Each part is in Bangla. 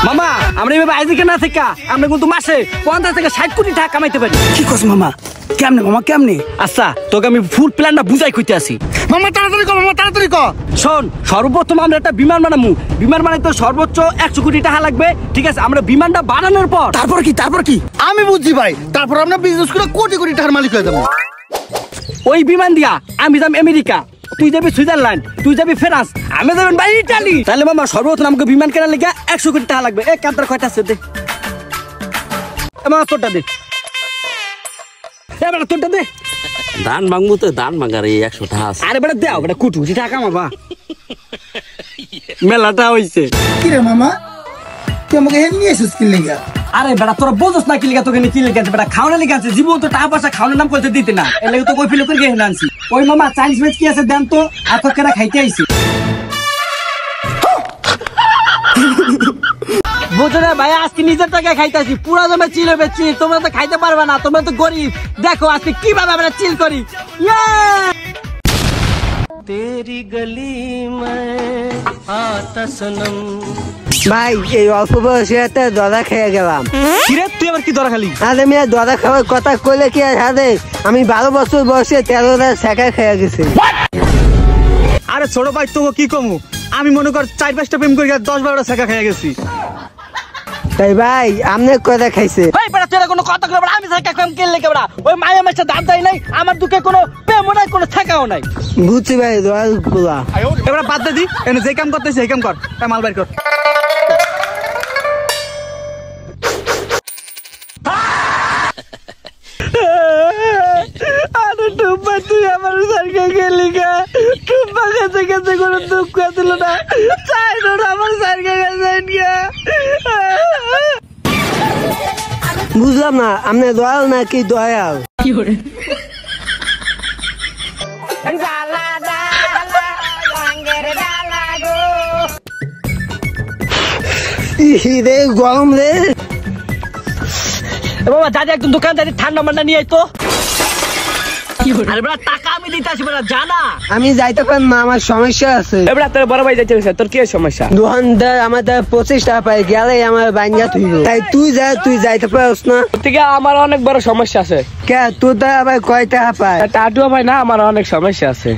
মামা আমরা এইভাবে আইজিকে না থেকে আমরা কিন্তু মাসে 50 থেকে 60 কোটি টাকা কামাইতে পারি। কি কস মামা? কেমনে মামা কেমনে? আচ্ছা তোকে আমি ফুল প্ল্যানটা বুঝাই কইতে আসি। মামা তাড়াতাড়ি কর, মামা তাড়াতাড়ি কর। শোন, সর্বপ্রথম আমরা একটা বিমান বানাবো। বিমান বানাইতে সর্বোচ্চ 100 কোটি টাকা লাগবে, ঠিক আছে? আমরা বিমানটা বানানোর পর তারপর কি? আমি বুঝছি ভাই, তারপর আমরা বিজনেস করে কোটি কোটি টাকার মালিক হয়ে যাবো। ওই বিমান দিয়া আমি যাবো আমেরিকা, তুই যাবি সুইজারল্যান্ড, তুই যাবি ফ্রান্স, আমি যাবেন ভাই ইটালি। তাহলে মামা সর্বপ্রথম আমাকে বিমান কেনার লেগে 100 কোটি টাকা লাগবে। এক কান্তার কয়টা আছে দে, মামা তোরটা দে, এবার তোরটা দে। দান মাংবো তো দান মাগার এই 100 টাকা আছে। আরে বেটা দেও, বেটা কুটুটি টাকা মামা মেলাটা হইছে। কি রে মামা, তুই আমাকে হেন নিয়ে এসেছিস কি লেগা? আরে বেটা তোরা বুঝছ না কি লেগে তোকে কি লেগে বেটা খাওয়ানো লেগে আছে। জীবন তো টাকা পয়সা খাওয়ানোর নাম করতে দিতে না, এর লেগে তো কই ফিল করে গেহে আনছি। ওই মামা চাইনিজ ভেজ কি আছে দেন তো, এত কেনা খাইতে আইছি। বুঝো না ভাই, আজকে নিজের টাকা খাইতেছি, পুরো জমে চিল হবে চিল। তোমরা তো খাইতে পারবে না, তোমরা তো গরিব। দেখো আজকে কিভাবে আমরা চিল করি। তেরি গলি মে আতা সনম। ভাই এই অল্প বয়সে একটা দরা খেয়ে গেলাম। কিরে তুই আবার কি দরা খালি? আরে মেয়ে দরা খাওয়ার কথা কইলে কি আর হারে? আমি 12 বছর বয়সে 13টা শেখা খেয়ে গেছি। আরে ছোট ভাই তো কি কমু, আমি মনে কর 4-5টা প্রেম করে 10-12টা শেখা খেয়ে গেছি। তাই ভাই আমনে কয়টা খাইছে? ভাই বেটা তোরা কোনো কথা কইবো না, আমি শেখা কম কেলে কে বেটা? ওই মায়া মাছটা দাঁত দেয় নাই, আমার দুকে কোনো প্রেমও নাই, কোনো শেখাও নাই। বুঝছি ভাই দরা গুলা। এবার বাদ দে দি, এনে যে কাম করতেছিস সেই কাম কর, মাল বাইর কর। আরে টুম্পা তুই আমার সারকে গেলি গা। টুম্পা কাছে কাছে কোনো দুঃখ ছিল না, চাই না আমার সারকে গেছে গা। বুঝলাম না আমনে দয়াল নাকি দয়াল? কি করে রে গরম রে। বাবা দাদি একদম দোকান দাদি ঠান্ডা মান্ডা নিয়ে আইতো। আরে বেটা টাকা আমি দিতে আসি বেটা, জানা আমি যাইতে পারি না, আমার সমস্যা আছে। এবার তোর বড় ভাই যাইতে তোর কি সমস্যা? দোকানদার আমার 25 টাকা পাই গেলে আমার বাঙ্গা থইব। তাই তুই যাইতে পারছ না? থেকে আমার অনেক বড় সমস্যা আছে। কে তোর দ্বারা আবার কয় টাকা পায়? টাটুয়া ভাই না, আমার অনেক সমস্যা আছে।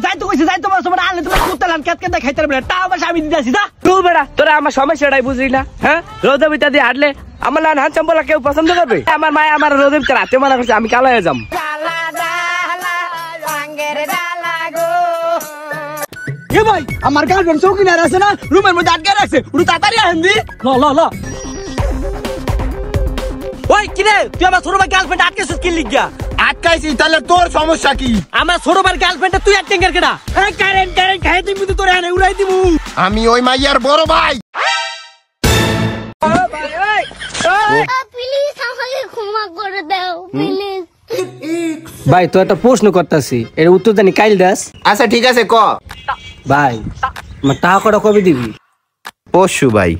যাইতে কইছি যাইতে বলছ মানে আনলে তুমি কুত্তালান কেটকেটে খাইতে পারবে না, টাকা পয়সা আমি দিতে আসি। যা তুই বেটা, তোরা আমার সমস্যাটাই বুঝলি না? হ্যাঁ, রোদে বিতা দিয়ে হাঁটলে আমার না হাত চাম্পলা কেউ পছন্দ করবে? আমার মায় আমার রোদে বিতা রাতে মানা করছে, আমি কালো হয়ে যাম। এ ভাই আমার গার্লফ্রেন্ড চৌকিনার আছে না, রুমের মধ্যে আটকে রাখছে, উনি তাড়াতাড়ি আহেন দি। ল ওই কিরে তুই আমার ছোট ভাই গার্লফ্রেন্ড আটকেছিস কি লিগা? আটকাইছি, তাহলে তোর সমস্যা কি? আমার ছোট ভাই গার্লফ্রেন্ড তুই আটকেঙ্গের কেডা? এই কারেন্ট খাই দিবি তো তোরে এনে উড়াই দিমু। আমি ওই মাইয়ার বড় ভাই। প্লিজ আমাকে ক্ষমা করে দাও প্লিজ। ভাই তো একটা প্রশ্ন করতেছি, এর উত্তর জানি কাইল দাস। আচ্ছা ঠিক আছে ক ভাই আমার টাকা কটা কবে দিবি? পরশু ভাই।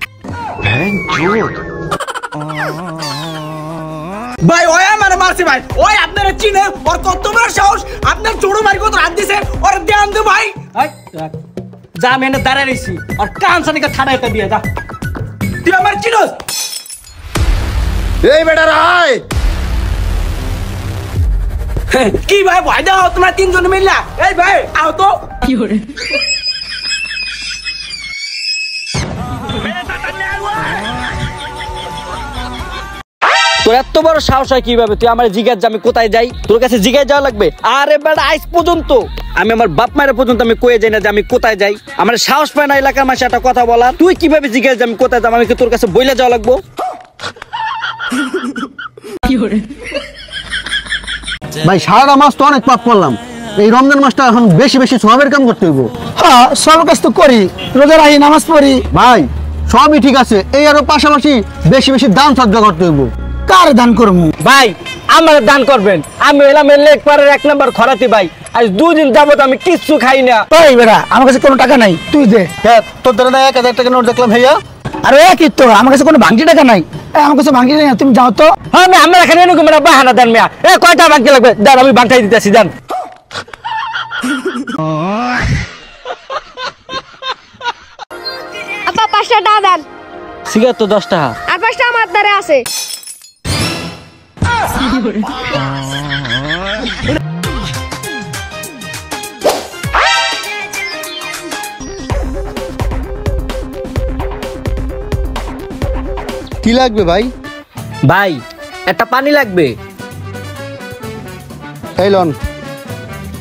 ভাই ওই আমার মারছে ভাই, ওই আপনারা চিনে ওর কত বড় সাহস, আপনার ছোট ভাই কত রাত দিছে ওর ধ্যান দে ভাই। যা আমি এনে দাঁড়ায় রইছি, আর কান সানিকা ঠাডা একটা দিয়ে যা। তুই আমার চিনোস? এই বেটা রাই কি ভাই ভয় দাও তোমরা তিনজন মিললা? এই ভাই আও তো। কি করে তোর এত বড় সাহস হয় কিভাবে তুই আমার জিজ্ঞাসা আমি কোথায় যাই? তোর কাছে জিজ্ঞাসা যাওয়া লাগবে? আরে বেটা আজ পর্যন্ত আমি আমার বাপ মায়ের পর্যন্ত আমি কয়ে যাই না যে আমি কোথায় যাই। আমার সাহস পায় না এলাকার মাসে একটা কথা বলার। তুই কিভাবে জিজ্ঞাসা আমি কোথায় যাবো? আমি কি তোর কাছে বইলে যাওয়া লাগবো? কি করে ভাই সারা মাস তো অনেক পাপ করলাম, এই রমজান মাসটা এখন বেশি বেশি সওয়াবের কাম করতে হইব। হ্যাঁ সব কাজ তো করি, রোজা রাখি, নামাজ পড়ি। ভাই সবই ঠিক আছে, এই আরো পাশাপাশি বেশি বেশি দান সজ্জা করতে হইব। কার দান করবো? ভাই আমার দান করবেন, আমি এলাম এক পারের 1 নম্বর খরাতি ভাই। আজ 2 দিন যাবত আমি কিচ্ছু খাই না। ওই বেটা আমার কাছে কোনো টাকা নাই, তুই দে। তোর দ্বারা 1000 টাকা নোট দেখলাম ভাইয়া। আরে কি তো আমার কাছে কোনো ভাঙটি টাকা নাই, আমার কাছে ভাঙটি নাই, তুমি যাও তো। হ্যাঁ আমরা এখানে এরকম বাহানা দেন মিয়া। কয়টা ভাঙতে লাগবে? দেন আমি ভাঙটাই দিতেছি, দেন। আপা 5টা টাকা দেন। সিগারেট তো 10 টাকা। আর 5টা আমার দ্বারে আছে। কি লাগবে ভাই? ভাই একটা পানি লাগবে। এই লন।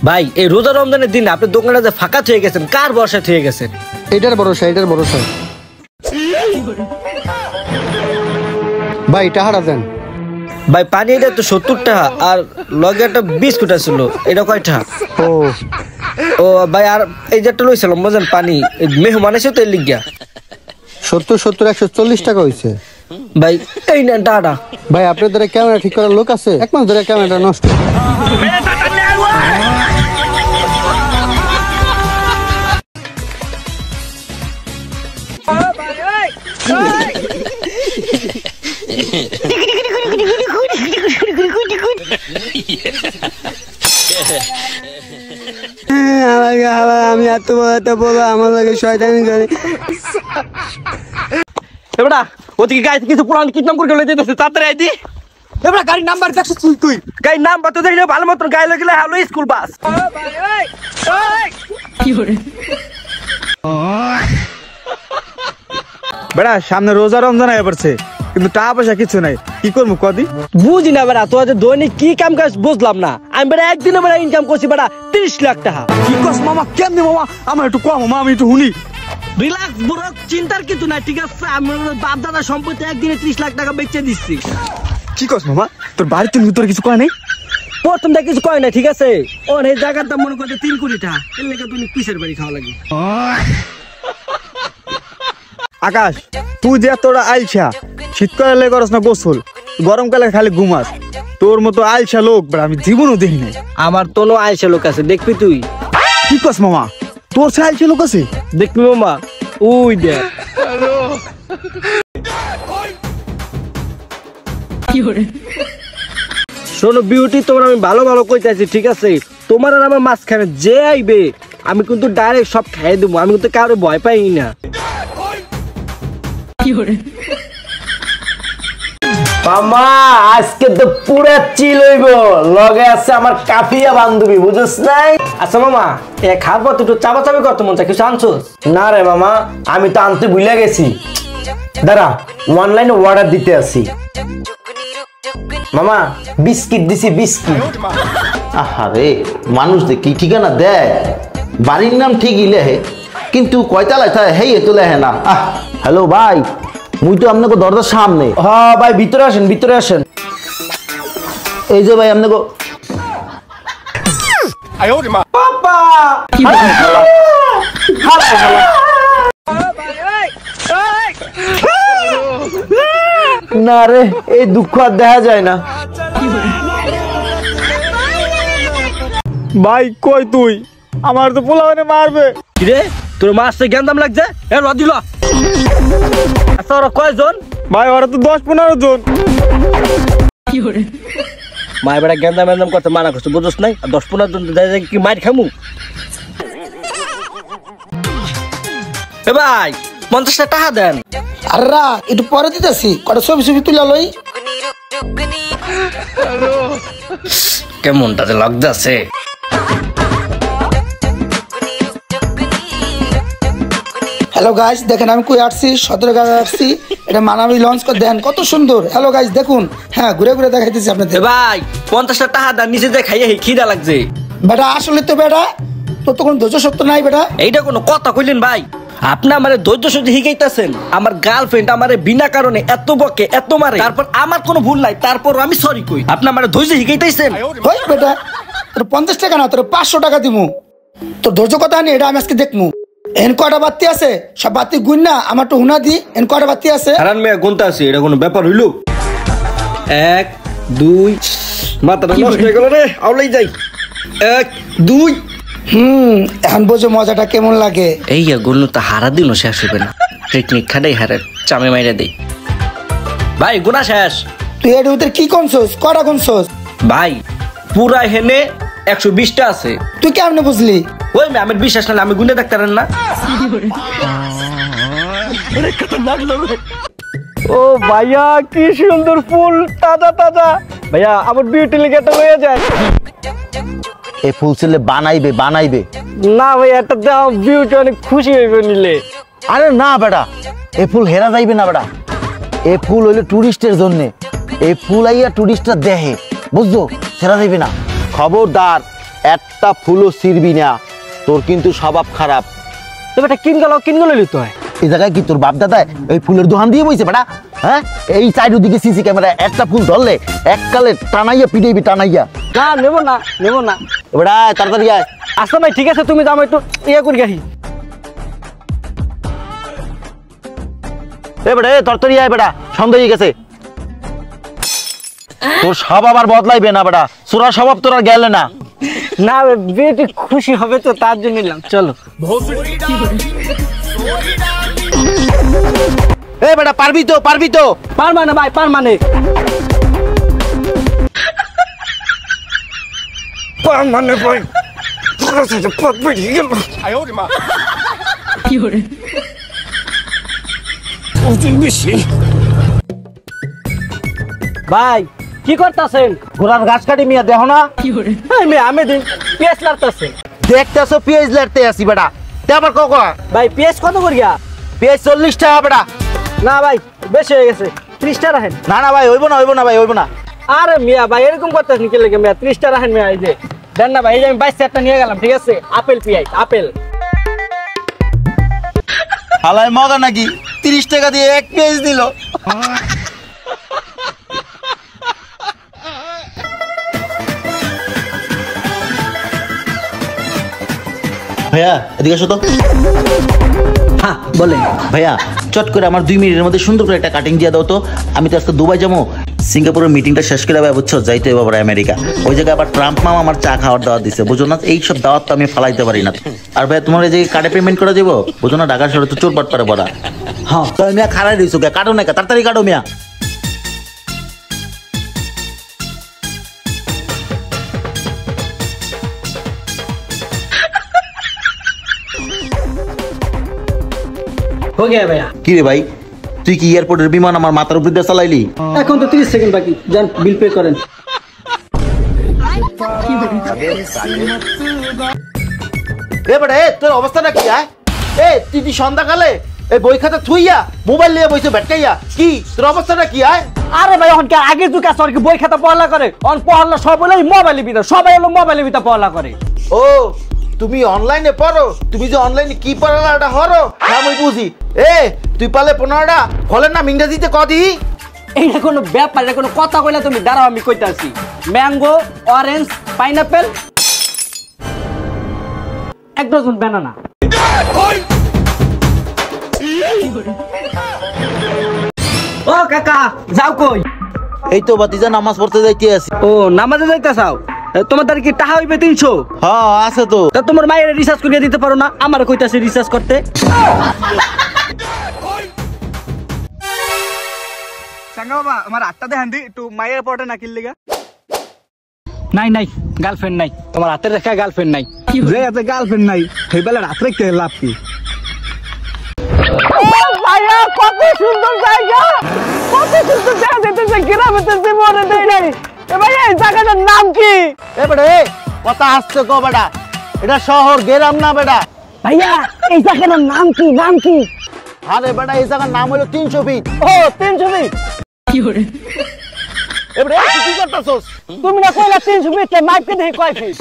ভাই এই রোজা রমজানের দিন আপনি দোকানটা যে ফাঁকা থেকে গেছেন, কার বর্ষা থেকে গেছেন? এটার ভরসা, এটার ভরসা। ভাই টাহারা দেন। ভাই পানি এটা তো 70 টাকা, আর লগে একটা বিস্কুট ছিল, এটা কয়টা? ও ও ভাই, আর এই যে একটা লইছিলাম বুঝেন পানি, মেহমান এসে তো এর লিগা। 70 70 140 টাকা হয়েছে। ভাই এই নেন টাকাটা। ভাই আপনার দ্বারা ক্যামেরা ঠিক করার লোক আছে? 1 মাস ধরে ক্যামেরাটা নষ্ট। আমি এত বড় আমার লাগে শয়তানি করে। এবড়া ওদিকে গাড়ি কিছু পুরান কি নাম করে লই দিতেছে, তাড়াতাড়ি আইদি। এবড়া গাড়ির নাম্বার দেখছিস তুই? গাড়ির নাম্বার তো দেখলে ভালো মতন গাড়ি লাগলে হ্যালো স্কুল বাস। কি করে বেড়া সামনে রোজা রমজান আয়া পড়ছে, কিন্তু টাকা পয়সা কিছু নাই, কি করবো কদি? বুঝি না বেড়া, তোর দৈনিক কি কাম কাজ বুঝলাম না। আমি বেড়া একদিনে বেড়া ইনকাম করছি বেড়া 30 লাখ টাকা। কি কস মামা? কেমনি মামা? আমার একটু কম মামা, আমি একটু শুনি। রিল্যাক্স ব্রো, চিন্তার কিছু নাই, ঠিক আছে? আমার বাপ দাদা সম্পত্তি একদিনে 30 লাখ টাকা বেচে দিচ্ছি। কি কস মামা? তোর বাড়িতে তোর কিছু কয় নাই? প্রথমটা কিছু কয় না, ঠিক আছে? ওর এই জায়গার দাম মনে করতে 3 কোটি টাকা, এর লেগে তুমি কিসের বাড়ি খাওয়া লাগে? আকাশ, তুই যে তোরা আইলছা, শীতকালে করস না গোসল, গরমকালে খালি ঘুমাস, তোর মতো আইলছা লোক আমি জীবনও দেখি নাই। আমার তো আইসা লোক আছে, দেখবি তুই? কি কস মামা? তোর সে আইলছা লোক আছে? দেখবি মামা, ওই দেখ। শোনো বিউটি, তোমার আমি ভালো ভালো কইতাছি, ঠিক আছে? তোমার আর আমার মাঝখানে যে আইবে আমি কিন্তু ডাইরেক্ট সব খাইয়ে দেবো, আমি কিন্তু কারো ভয় পাই না। মামা আজকে তো পুরা চিল হইব, লগে আছে আমার কাফিয়া বান্ধবী, বুঝছ নাই? আচ্ছা মামা, খাবো তো একটু চাপা চাপি করতে মন চাই, কিছু আনছোস? না রে মামা, আমি তো আনতে ভুলে গেছি, দাঁড়া অনলাইনে অর্ডার দিতে আসি। মামা বিস্কিট দিছি, বিস্কিট। আহারে মানুষ দেখি ঠিকানা দেয়, বাড়ির নাম ঠিকই লেহে, কিন্তু কয়তালায় থাকে হেই এত লেহে না। হ্যালো ভাই, মুই তো আপনাকে দরজার সামনে। হ্যাঁ ভাই, ভিতরে আসেন, ভিতরে আসেন। এই যে ভাই আপনাকে না রে, এই দুঃখ আর দেখা যায় না। ভাই কই তুই? আমার তো পোলাওনে মারবে। কিরে তোর মাছটা জ্ঞান লাগছে? এ ল দিল। আচ্ছা ওরা কয়জন? ভাই ওরা তো 10-15 জন। মায়ের বেড়া জ্ঞান করতে মানা করছে, বুঝছ নাই? 10-15 জন কি মার খামু? এ ভাই 50 টাকা দেন। আরে একটু পরে দিতেছি, কটা ছবি ছবি তুলে লই। কেমনটাতে লাগছে? হ্যালো গাইস, দেখেন আমি কই আসছি, 17 গাড়ি আসছি, এটা মানাবি লঞ্চ করে দেন, কত সুন্দর। হ্যালো গাইস দেখুন, হ্যাঁ ঘুরে ঘুরে দেখাইতেছি আপনাদের। এ ভাই 50 টাকা দেন, নিচে যে খাইয়ে খিদা লাগছে। বেটা আসলে তো বেটা তোর তো কোনো ধৈর্য শক্তি নাই বেটা। এইটা কোনো কথা কইলেন ভাই? আপনি আমারে ধৈর্য সহ্য শিখাইতেছেন? আমার গার্লফ্রেন্ড আমারে বিনা কারণে এত বকে, এত মারে, তারপর আমার কোনো ভুল নাই, তারপর আমি সরি কই। আপনি আমারে ধৈর্য শিখাইতেছেন? ওই বেটা তোর 50 টাকা না, তোর 500 টাকা দিমু। তোর ধৈর্য কথা নেই, এটা আমি আজকে দেখমু। এন কয়টা বাতি আছে, সব বাতি গুণ না আমার তো হুনা দি। এন কয়টা বাতি আছে? হারান মেয়ে গুনতে আছে, এটা কোনো ব্যাপার হইলো? 1 2 মাথাটা নষ্ট হয়ে গেল রে, আউলাই যাই। 1 2 এখন বোঝো মজাটা কেমন লাগে। এই গুনু তো হারা দিনও শেষ হবে না, টেকনিক খাটাই হারে চামে মাইরা দেই। ভাই গুনা শেষ। তুই এর ভিতরে কি কোনছস, কয়টা কোনছস? ভাই পুরা হেনে 120টা আছে। তুই কেমনে বুঝলি? ওই আমি বিশ্বাস না, আমি গুনে দেখতে পারেন না। ও ভাইয়া কি সুন্দর ফুল, তাজা তাজা। ভাইয়া আমার বিউটি লিগে তো হয়ে যায়। এই ফুল ছেলে বানাইবে বানাইবে। না ভাই, এটা দাও, বিউটি অনেক খুশি হইবে নিলে। আরে না বেটা, এই ফুল হেরা যাইবে না বেটা। এই ফুল হইলে টুরিস্টের জন্য। এই ফুল আইয়া টুরিস্টরা দেখে, বুঝছো? হেরা যাইবে না। খবরদার, একটা ফুলও ছিড়বি না, তোর কিন্তু স্বভাব খারাপ। তো বেটা কিন গেল লিতে হয়। এই জায়গায় কি তোর বাপ দাদা এই ফুলের দোকান দিয়ে বইছে বেটা? হ্যাঁ, এই চারিদিকে সিসি ক্যামেরা, একটা ফুল ধরলে এককালে টানাইয়া পিটাইবি টানাইয়া। না নেবো না, নেবো না। বেটা তাড়াতাড়ি আয়। আচ্ছা ভাই ঠিক আছে, তুমি যাও, একটু ইয়ে করি গাহি। এ বেটা তাড়াতাড়ি আয় বেটা, সন্দেহ হয়ে গেছে। তোর স্বভাব আর বদলাইবে না বেটা, চোরা স্বভাব তোর আর গেলে না। না বিউটি খুশি হবে তো, তার জন্য নিলাম। চলো। এ বেটা পারবি তো, পারবি তো? পারমানে ভাই, পারমানে। পারমানে ভাই, পথ বেরিয়ে গেল। ভাই কি করতেছেন? ঘোড়ার ঘাস কাটি মিয়া, দেখো না? আমি দিন পেঁয়াজ লাগতেছে। দেখতেছো পেঁয়াজ লাড়তে আসি বেটা, তে আবার কখন? ভাই পেঁয়াজ কত করিয়া? পেঁয়াজ 40 টাকা বেটা। না ভাই বেশি হয়ে গেছে, 30টা রাখেন। না না ভাই হইব না, হইব না ভাই, হইব না। আরে মিয়া ভাই এরকম করতেছ নিকে লেগে মিয়া, 30টা রাখেন মিয়া। এই যে দেন না ভাই, এই যে আমি 22 নিয়ে গেলাম, ঠিক আছে? আপেল পেঁয়াজ, আপেল। হালাই মগা নাকি 30 টাকা দিয়ে এক পেঁয়াজ দিল। ভাইয়া এদিকে আসো তো। হ্যাঁ বলেন। ভাইয়া চট করে আমার 2 মিনিটের মধ্যে সুন্দর করে একটা কাটিং দিয়ে দাও তো। আমি তো আজকে দুবাই যাবো, সিঙ্গাপুরের মিটিংটা শেষ করে যাবো, বুঝছো? যাইতে হবে আবার আমেরিকা। ওই জায়গায় আবার ট্রাম্প মামা আমার চা খাওয়ার দাওয়াত দিচ্ছে, বুঝো না? এইসব দাওয়াত তো আমি ফালাইতে পারি না। আর ভাইয়া তোমার এই যে কার্ডে পেমেন্ট করে দেবো, বুঝো না? ঢাকা শহরে তো চোর বাট পারে বড়া। হ্যাঁ তো মিয়া খারাই দিয়েছো কে? কাটো না কে? তাড়াতাড়ি কাটো মিয়া। हो गया भैया। কি রে ভাই, তুই কি এয়ারপোর্টের বিমান আমার মাথার উপর দিয়ে চালাইলি? এখন তো 30 সেকেন্ড বাকি, যান বিল পে করেন। এ বেটা তোর অবস্থাটা কি? তুই সন্ধ্যাকালে এই বই খাতা থুইয়া মোবাইল নিয়ে বসে ভেটকাইয়া, কি তোর অবস্থাটা কি? আরে ভাই এখন কি আগে যুগ আছে, আর কি বই খাতা পড়ালা করে? অন পড়ালা সব হলো মোবাইলের ভিতর, সবাই হলো মোবাইলের ভিতর পড়ালা করে। ও তুমি অনলাইনে পড়ো? তুমি যে অনলাইনে কি পড়ালাটা হরো হ্যাঁ আমি বুঝি। তুই পালে 15টা ফলের নাম ইংরেজিতে কদি? এইটা কোনো ব্যাপার, এটা কোনো কথা কইলা তুমি? দাঁড়াও আমি কইতাছি। Mango, orange, pineapple, 1 dozen banana. ও কাকা যাও কই? এই তো বাতিজা নামাজ পড়তে যাইতে আছি। ও নামাজে যাইতাছাও? তোমার দ্বারা কি টাকা হইবে 300? হ্যাঁ আছে তো। তা তোমার মায়ের রিচার্জ করিয়ে দিতে পারো না? আমার কইতাছে রিচার্জ করতে। সাঙ্গা বাবা আমার 8টা দেখান দি একটু মায়ের পড়ে না কিল লিগা। নাই নাই গার্লফ্রেন্ড নাই, তোমার হাতের রেখা গার্লফ্রেন্ড নাই। যে আছে গার্লফ্রেন্ড নাই, সেই বেলা রাত রাখতে লাভ কি? ভাইয়া কত সুন্দর জায়গা, কত সুন্দর জায়গা দেখতেছে, গ্রামে তো জীবনে দেই নাই। ভাইয়া এই জায়গাটার নাম কি? বেটা কথা আসছে কো বেটা, এটা শহর গেরাম না বেটা। ভাইয়া এই জায়গাটার নাম কি? নাম কি? আরে বেটা এই জায়গার নাম হলো 300 ফিট। ও 300 ফিট। কি করে এবারে কি করতেছস? তুমি না কইলা 300 ফিট, মাইপকে দেখি কয় ফিট?